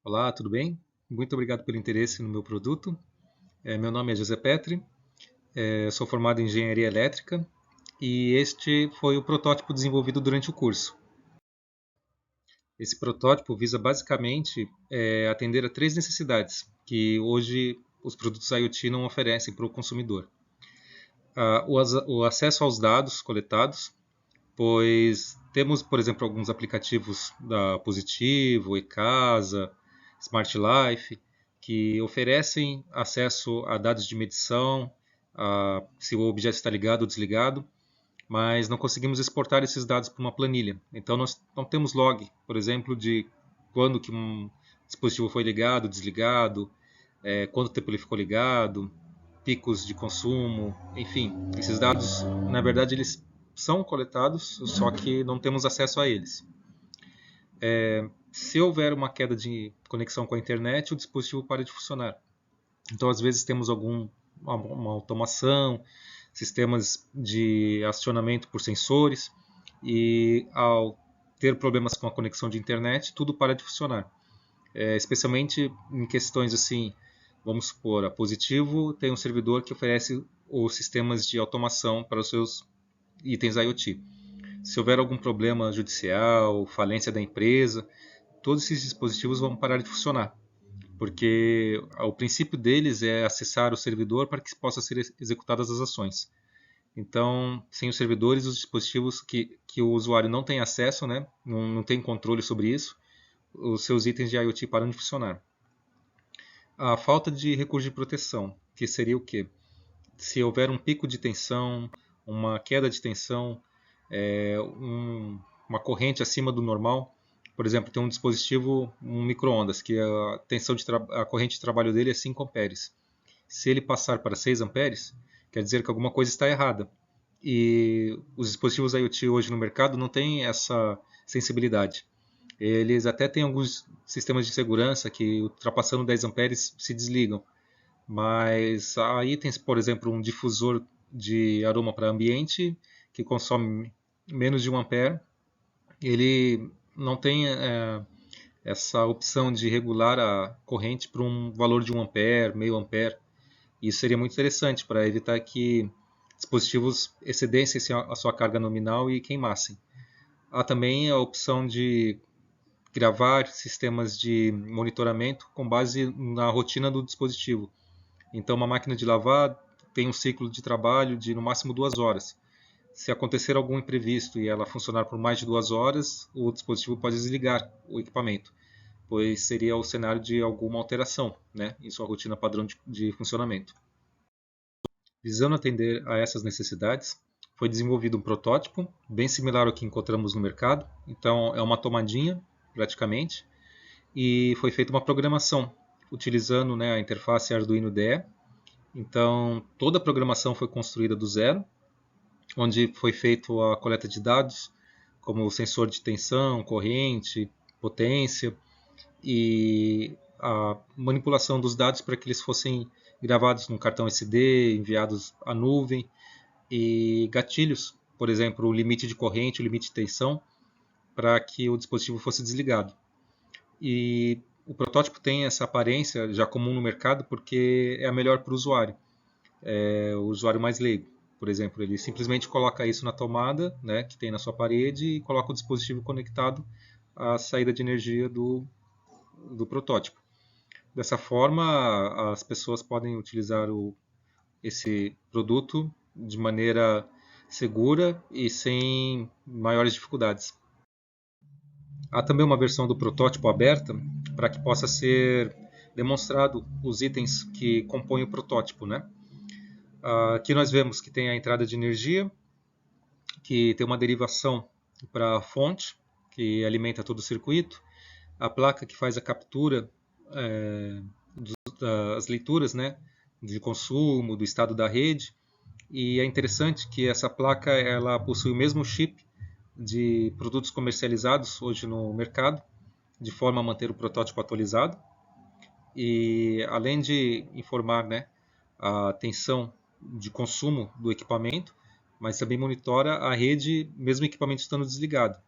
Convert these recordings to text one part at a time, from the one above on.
Olá, tudo bem? Muito obrigado pelo interesse no meu produto. Meu nome é José Petri, sou formado em Engenharia Elétrica e este foi o protótipo desenvolvido durante o curso. Esse protótipo visa basicamente atender a três necessidades que hoje os produtos IoT não oferecem para o consumidor. O acesso aos dados coletados, pois temos, por exemplo, alguns aplicativos da Positivo, eCasa, Smart Life, que oferecem acesso a dados de medição, se o objeto está ligado ou desligado, mas não conseguimos exportar esses dados para uma planilha. Então nós não temos log, por exemplo, de quando que um dispositivo foi ligado, desligado, quanto tempo ele ficou ligado, picos de consumo, enfim, esses dados, na verdade, eles são coletados, só que não temos acesso a eles. Se houver uma queda de conexão com a internet, o dispositivo para de funcionar. Então, às vezes, temos uma automação, sistemas de acionamento por sensores, e ao ter problemas com a conexão de internet, tudo para de funcionar. Especialmente em questões assim, vamos supor, a Positivo tem um servidor que oferece os sistemas de automação para os seus itens IoT. Se houver algum problema judicial, falência da empresa, todos esses dispositivos vão parar de funcionar, porque o princípio deles é acessar o servidor para que possam ser executadas as ações. Então, sem os servidores, os dispositivos que o usuário não tem acesso, né, não tem controle sobre isso, os seus itens de IoT param de funcionar. A falta de recurso de proteção, que seria o quê? Se houver um pico de tensão, uma queda de tensão, uma corrente acima do normal, por exemplo, tem um dispositivo, um micro-ondas, que a corrente de trabalho dele é 5 amperes. Se ele passar para 6 amperes, quer dizer que alguma coisa está errada. E os dispositivos IoT hoje no mercado não têm essa sensibilidade. Eles até têm alguns sistemas de segurança que, ultrapassando 10 amperes, se desligam. Mas há itens, por exemplo, um difusor de aroma para ambiente que consome menos de 1 ampere, ele não tem essa opção de regular a corrente para um valor de 1 ampere, meio ampere. Isso seria muito interessante para evitar que dispositivos excedessem a sua carga nominal e queimassem. Há também a opção de gravar sistemas de monitoramento com base na rotina do dispositivo. Então, uma máquina de lavar tem um ciclo de trabalho de no máximo 2 horas. Se acontecer algum imprevisto e ela funcionar por mais de 2 horas, o dispositivo pode desligar o equipamento, pois seria o cenário de alguma alteração, né, em sua rotina padrão de funcionamento. Visando atender a essas necessidades, foi desenvolvido um protótipo bem similar ao que encontramos no mercado. Então, é uma tomadinha, praticamente, e foi feita uma programação utilizando, né, a interface Arduino IDE. Então, toda a programação foi construída do zero, onde foi feita a coleta de dados, como o sensor de tensão, corrente, potência, e a manipulação dos dados para que eles fossem gravados num cartão SD, enviados à nuvem, e gatilhos, por exemplo, o limite de corrente, o limite de tensão, para que o dispositivo fosse desligado. E o protótipo tem essa aparência já comum no mercado porque é a melhor para o usuário mais leigo. Por exemplo, ele simplesmente coloca isso na tomada, né, que tem na sua parede, e coloca o dispositivo conectado à saída de energia do protótipo. Dessa forma, as pessoas podem utilizar esse produto de maneira segura e sem maiores dificuldades. Há também uma versão do protótipo aberta para que possa ser demonstrado os itens que compõem o protótipo, né? Aqui nós vemos que tem a entrada de energia, que tem uma derivação para a fonte, que alimenta todo o circuito, a placa que faz a captura das leituras, né, de consumo, do estado da rede, e é interessante que essa placa ela possui o mesmo chip de produtos comercializados hoje no mercado, de forma a manter o protótipo atualizado, e além de informar, né, a tensão de consumo do equipamento, mas também monitora a rede, mesmo o equipamento estando desligado.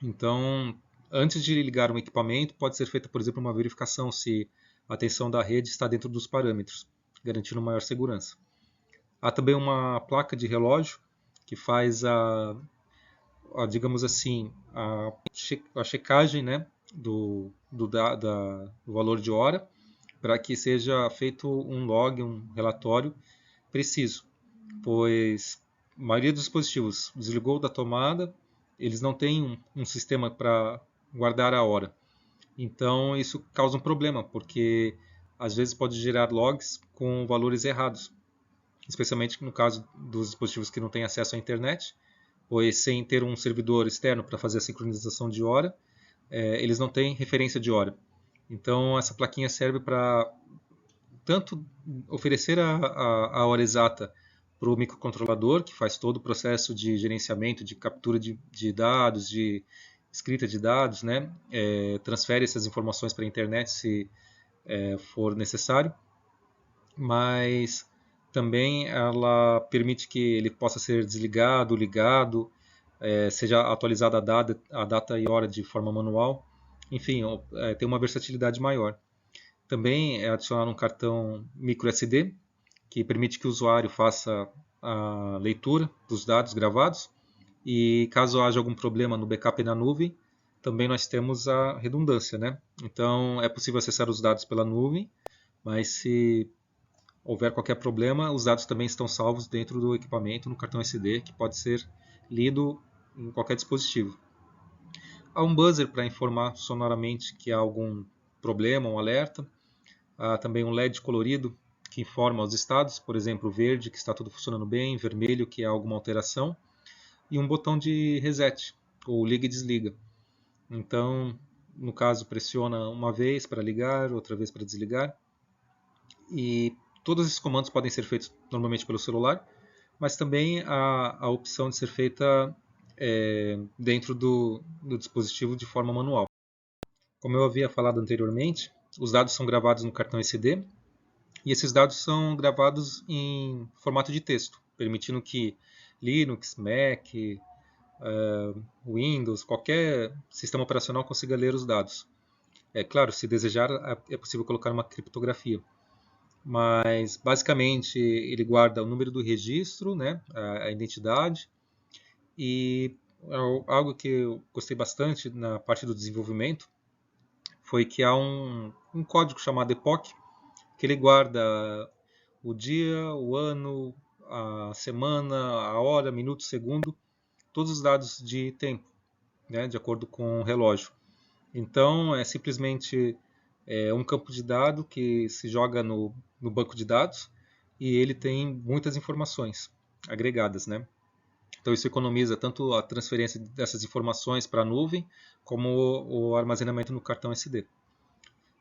Então, Antes de ligar um equipamento, pode ser feita, por exemplo, uma verificação se a tensão da rede está dentro dos parâmetros, garantindo maior segurança. Há também uma placa de relógio que faz digamos assim, a checagem, né, do valor de hora, para que seja feito um log, um relatório preciso, pois a maioria dos dispositivos desligou da tomada, eles não têm um sistema para guardar a hora. Então isso causa um problema, porque às vezes pode gerar logs com valores errados, especialmente no caso dos dispositivos que não têm acesso à internet, pois sem ter um servidor externo para fazer a sincronização de hora, eles não têm referência de hora. Então essa plaquinha serve para tanto oferecer a hora exata para o microcontrolador, que faz todo o processo de gerenciamento, de captura de dados, de escrita de dados, né? Transfere essas informações para a internet se for necessário, mas também ela permite que ele possa ser desligado, ligado, seja atualizada a data e hora de forma manual. Enfim, tem uma versatilidade maior. Também é adicionado um cartão micro SD, que permite que o usuário faça a leitura dos dados gravados. E caso haja algum problema no backup na nuvem, também nós temos a redundância, né? Então é possível acessar os dados pela nuvem, mas se houver qualquer problema, os dados também estão salvos dentro do equipamento, no cartão SD, que pode ser lido em qualquer dispositivo. Há um buzzer para informar sonoramente que há algum problema, um alerta. Há também um LED colorido que informa os estados, por exemplo, verde, que está tudo funcionando bem, vermelho, que há alguma alteração, e um botão de reset, ou liga e desliga. Então, no caso, pressiona uma vez para ligar, outra vez para desligar, e todos esses comandos podem ser feitos normalmente pelo celular, mas também a opção de ser feita dentro do dispositivo de forma manual. Como eu havia falado anteriormente, os dados são gravados no cartão SD e esses dados são gravados em formato de texto, permitindo que Linux, Mac, Windows, qualquer sistema operacional consiga ler os dados. É claro, se desejar, é possível colocar uma criptografia. Mas basicamente ele guarda o número do registro, né, a identidade, e algo que eu gostei bastante na parte do desenvolvimento foi que há um código chamado epoch, que ele guarda o dia, o ano, a semana, a hora, minuto, segundo, todos os dados de tempo, né, de acordo com o relógio. Então é simplesmente um campo de dados que se joga no banco de dados e ele tem muitas informações agregadas, né? Então isso economiza tanto a transferência dessas informações para a nuvem, como o armazenamento no cartão SD.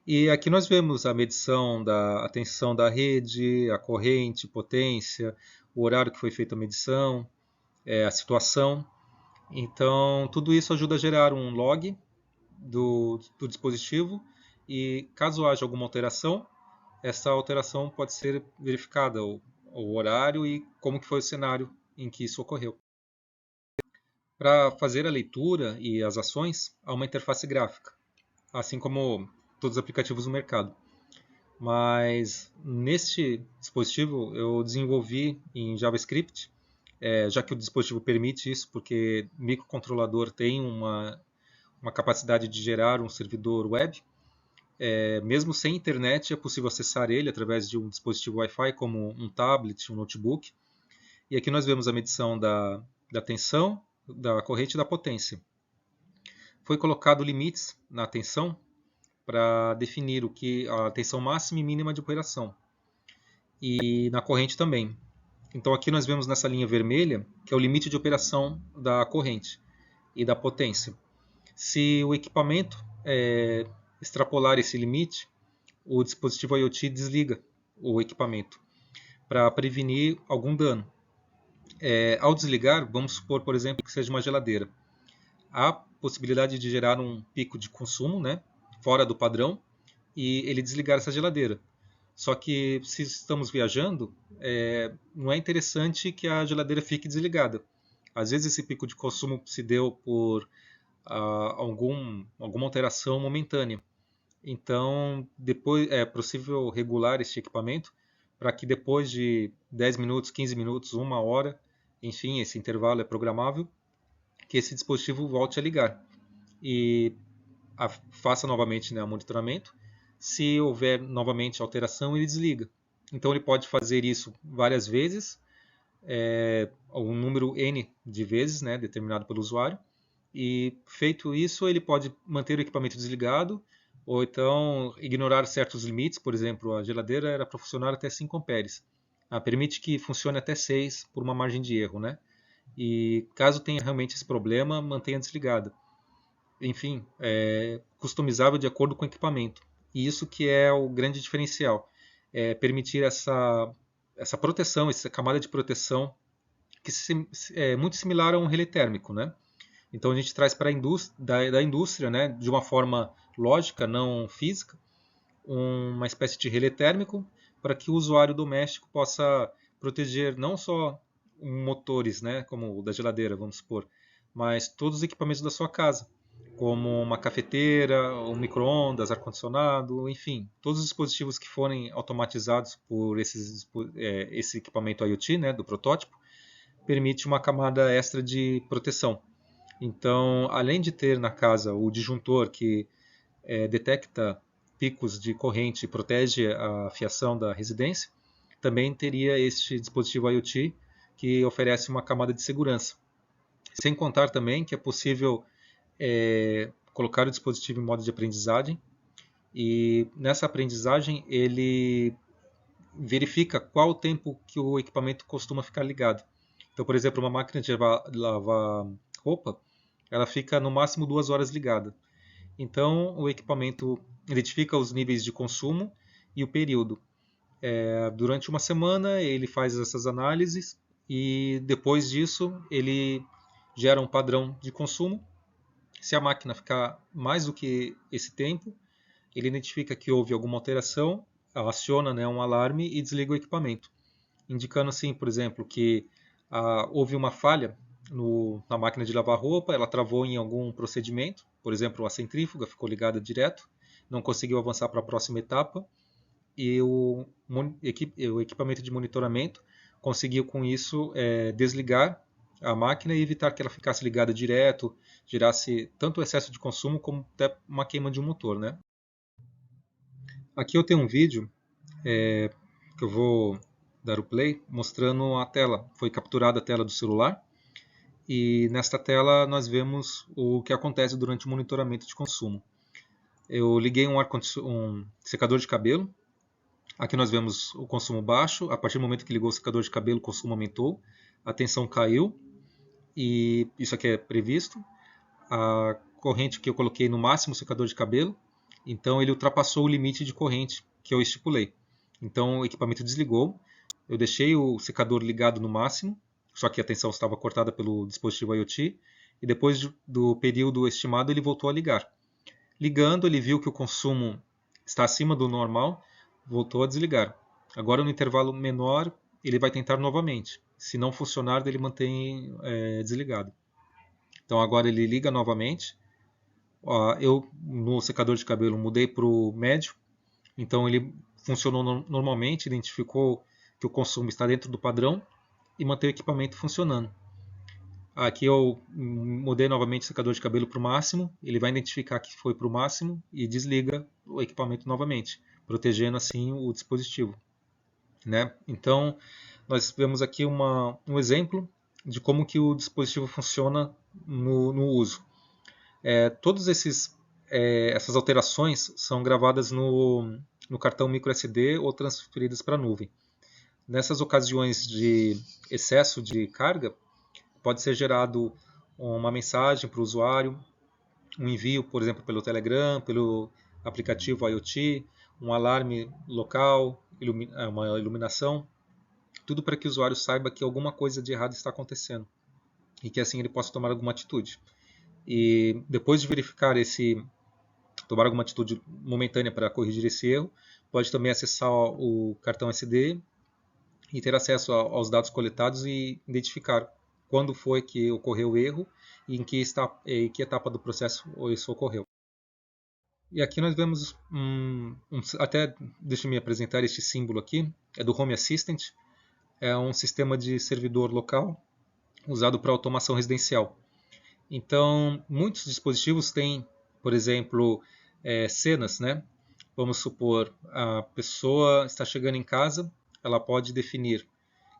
E aqui nós vemos a medição da tensão da rede, a corrente, potência, o horário que foi feita a medição, a situação. Então tudo isso ajuda a gerar um log do dispositivo e caso haja alguma alteração, essa alteração pode ser verificada, o horário e como que foi o cenário em que isso ocorreu. Para fazer a leitura e as ações, há uma interface gráfica, assim como todos os aplicativos do mercado. Mas neste dispositivo eu desenvolvi em JavaScript, já que o dispositivo permite isso, porque o microcontrolador tem uma capacidade de gerar um servidor web. Mesmo sem internet, é possível acessar ele através de um dispositivo Wi-Fi, como um tablet, um notebook. E aqui nós vemos a medição da tensão, da corrente e da potência. Foi colocado limites na tensão para definir a tensão máxima e mínima de operação. E na corrente também. Então aqui nós vemos nessa linha vermelha, que é o limite de operação da corrente e da potência. Se o equipamento extrapolar esse limite, o dispositivo IoT desliga o equipamento para prevenir algum dano. Ao desligar, vamos supor, por exemplo, que seja uma geladeira. Há possibilidade de gerar um pico de consumo, né, fora do padrão, e ele desligar essa geladeira. Só que se estamos viajando, não é interessante que a geladeira fique desligada. Às vezes esse pico de consumo se deu por alguma alteração momentânea. Então, depois é possível regular este equipamento para que depois de 10 minutos, 15 minutos, 1 hora, enfim, esse intervalo é programável, que esse dispositivo volte a ligar e faça novamente, né, o monitoramento. Se houver novamente alteração, ele desliga. Então ele pode fazer isso várias vezes, um número N de vezes, né, determinado pelo usuário, e feito isso ele pode manter o equipamento desligado ou então ignorar certos limites. Por exemplo, a geladeira era para funcionar até 5 amperes. Permite que funcione até 6 por uma margem de erro, né? E caso tenha realmente esse problema, mantenha desligada. Enfim, é customizável de acordo com o equipamento. E isso que é o grande diferencial. É permitir essa proteção, essa camada de proteção que é muito similar a um relé térmico, né? Então a gente traz para a indústria, da indústria, né, de uma forma lógica, não física, uma espécie de relé térmico para que o usuário doméstico possa proteger não só motores, né, como o da geladeira, vamos supor, mas todos os equipamentos da sua casa, como uma cafeteira, um micro-ondas, ar-condicionado, enfim, todos os dispositivos que forem automatizados por esse equipamento IoT, né, do protótipo, permite uma camada extra de proteção. Então, além de ter na casa o disjuntor que detecta picos de corrente e protege a fiação da residência, também teria este dispositivo IoT que oferece uma camada de segurança. Sem contar também que é possível colocar o dispositivo em modo de aprendizagem e nessa aprendizagem ele verifica qual o tempo que o equipamento costuma ficar ligado. Então, por exemplo, uma máquina de lavar roupa, ela fica no máximo 2 horas ligada. Então, o equipamento identifica os níveis de consumo e o período. Durante uma semana, ele faz essas análises e depois disso, ele gera um padrão de consumo. Se a máquina ficar mais do que esse tempo, ele identifica que houve alguma alteração, aciona, né, um alarme e desliga o equipamento, indicando assim, por exemplo, que houve uma falha na máquina de lavar roupa, ela travou em algum procedimento, por exemplo, a centrífuga ficou ligada direto, não conseguiu avançar para a próxima etapa, e o equipamento de monitoramento conseguiu com isso desligar a máquina e evitar que ela ficasse ligada direto, gerasse tanto excesso de consumo como até uma queima de um motor, né? Aqui eu tenho um vídeo que eu vou dar o play mostrando a tela. Foi capturada a tela do celular e nesta tela nós vemos o que acontece durante o monitoramento de consumo. Eu liguei um secador de cabelo. Aqui nós vemos o consumo baixo. A partir do momento que ligou o secador de cabelo, o consumo aumentou, a tensão caiu e isso aqui é previsto. A corrente que eu coloquei no máximo secador de cabelo, então ele ultrapassou o limite de corrente que eu estipulei. Então o equipamento desligou, eu deixei o secador ligado no máximo, só que a tensão estava cortada pelo dispositivo IoT, e depois do período estimado ele voltou a ligar. Ligando, ele viu que o consumo está acima do normal, voltou a desligar. Agora no intervalo menor ele vai tentar novamente. Se não funcionar, ele mantém desligado. Então agora ele liga novamente. Eu no secador de cabelo mudei para o médio, então ele funcionou normalmente, identificou que o consumo está dentro do padrão e mantém o equipamento funcionando. Aqui eu mudei novamente o secador de cabelo para o máximo, ele vai identificar que foi para o máximo e desliga o equipamento novamente, protegendo assim o dispositivo, né? Então nós vemos aqui um exemplo de como que o dispositivo funciona no uso. Todas essas alterações são gravadas no cartão microSD ou transferidas para a nuvem. Nessas ocasiões de excesso de carga, pode ser gerado uma mensagem para o usuário, um envio, por exemplo, pelo Telegram, pelo aplicativo IoT, um alarme local, uma iluminação, tudo para que o usuário saiba que alguma coisa de errado está acontecendo e que assim ele possa tomar alguma atitude. E depois de verificar tomar alguma atitude momentânea para corrigir esse erro, pode também acessar o cartão SD e ter acesso aos dados coletados e identificar quando foi que ocorreu o erro e em que etapa do processo isso ocorreu. E aqui nós vemos até deixa eu me apresentar este símbolo aqui, é do Home Assistant, é um sistema de servidor local usado para automação residencial. Então, muitos dispositivos têm, por exemplo, cenas, né? Vamos supor, a pessoa está chegando em casa, ela pode definir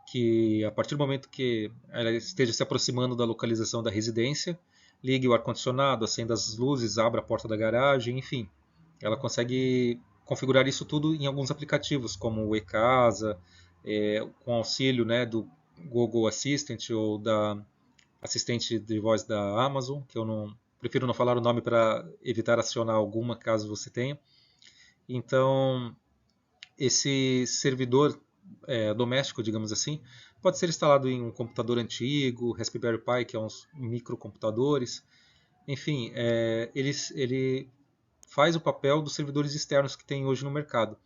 que a partir do momento que ela esteja se aproximando da localização da residência, ligue o ar-condicionado, acenda as luzes, abra a porta da garagem, enfim. Ela consegue configurar isso tudo em alguns aplicativos, como o eCasa, com auxílio, né, do Google Assistant ou da assistente de voz da Amazon, que eu não prefiro não falar o nome para evitar acionar alguma caso você tenha. Então, esse servidor doméstico, digamos assim, pode ser instalado em um computador antigo, Raspberry Pi, que é uns microcomputadores. Enfim, ele faz o papel dos servidores externos que tem hoje no mercado.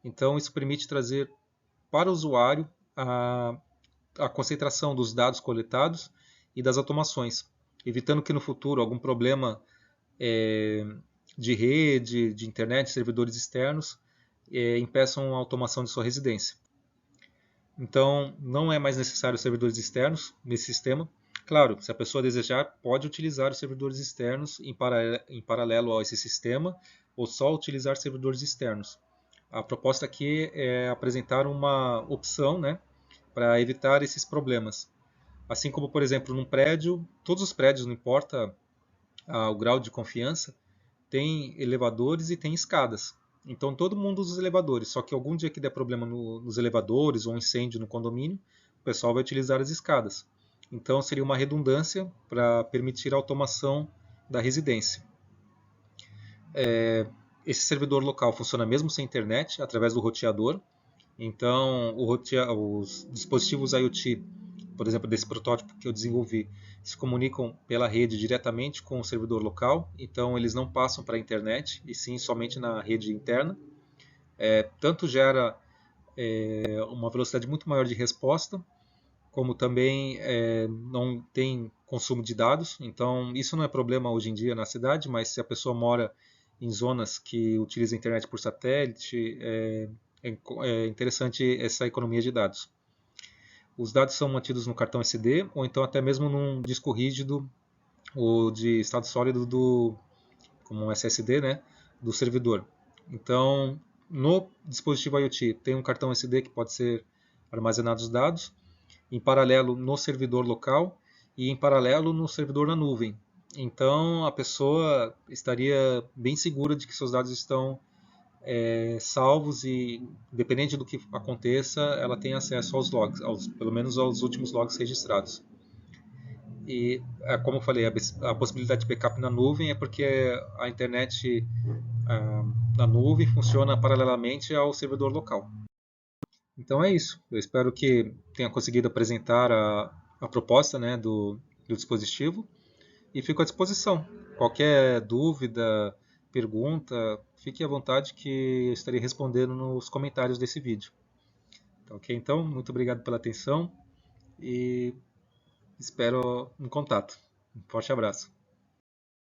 Então, isso permite trazer para o usuário a concentração dos dados coletados e das automações, evitando que no futuro algum problema de rede, de internet, de servidores externos, impeçam a automação de sua residência. Então, não é mais necessário servidores externos nesse sistema. Claro, se a pessoa desejar, pode utilizar os servidores externos em paralelo a esse sistema, ou só utilizar servidores externos. A proposta aqui é apresentar uma opção, né, para evitar esses problemas. Assim como, por exemplo, num prédio, todos os prédios, não importa o grau de confiança, tem elevadores e tem escadas. Então todo mundo usa os elevadores, só que algum dia que der problema nos elevadores ou incêndio no condomínio, o pessoal vai utilizar as escadas. Então seria uma redundância para permitir a automação da residência. Esse servidor local funciona mesmo sem internet, através do roteador. Então os dispositivos IoT, por exemplo, desse protótipo que eu desenvolvi, se comunicam pela rede diretamente com o servidor local, então eles não passam para a internet, e sim somente na rede interna. Tanto gera uma velocidade muito maior de resposta, como também não tem consumo de dados, então isso não é problema hoje em dia na cidade, mas se a pessoa mora em zonas que utilizam a internet por satélite, é interessante essa economia de dados. Os dados são mantidos no cartão SD ou então até mesmo num disco rígido ou de estado sólido como um SSD, né, do servidor. Então, no dispositivo IoT tem um cartão SD que pode ser armazenado os dados, em paralelo no servidor local e em paralelo no servidor na nuvem. Então, a pessoa estaria bem segura de que seus dados estão salvos e, independente do que aconteça, ela tem acesso aos logs, pelo menos aos últimos logs registrados. E, como eu falei, a possibilidade de backup na nuvem é porque a internet na nuvem funciona paralelamente ao servidor local. Então é isso. Eu espero que tenha conseguido apresentar a proposta, né, do dispositivo e fico à disposição. Qualquer dúvida, pergunta, fique à vontade que eu estarei respondendo nos comentários desse vídeo. Tá ok? Então, muito obrigado pela atenção e espero um contato. Um forte abraço.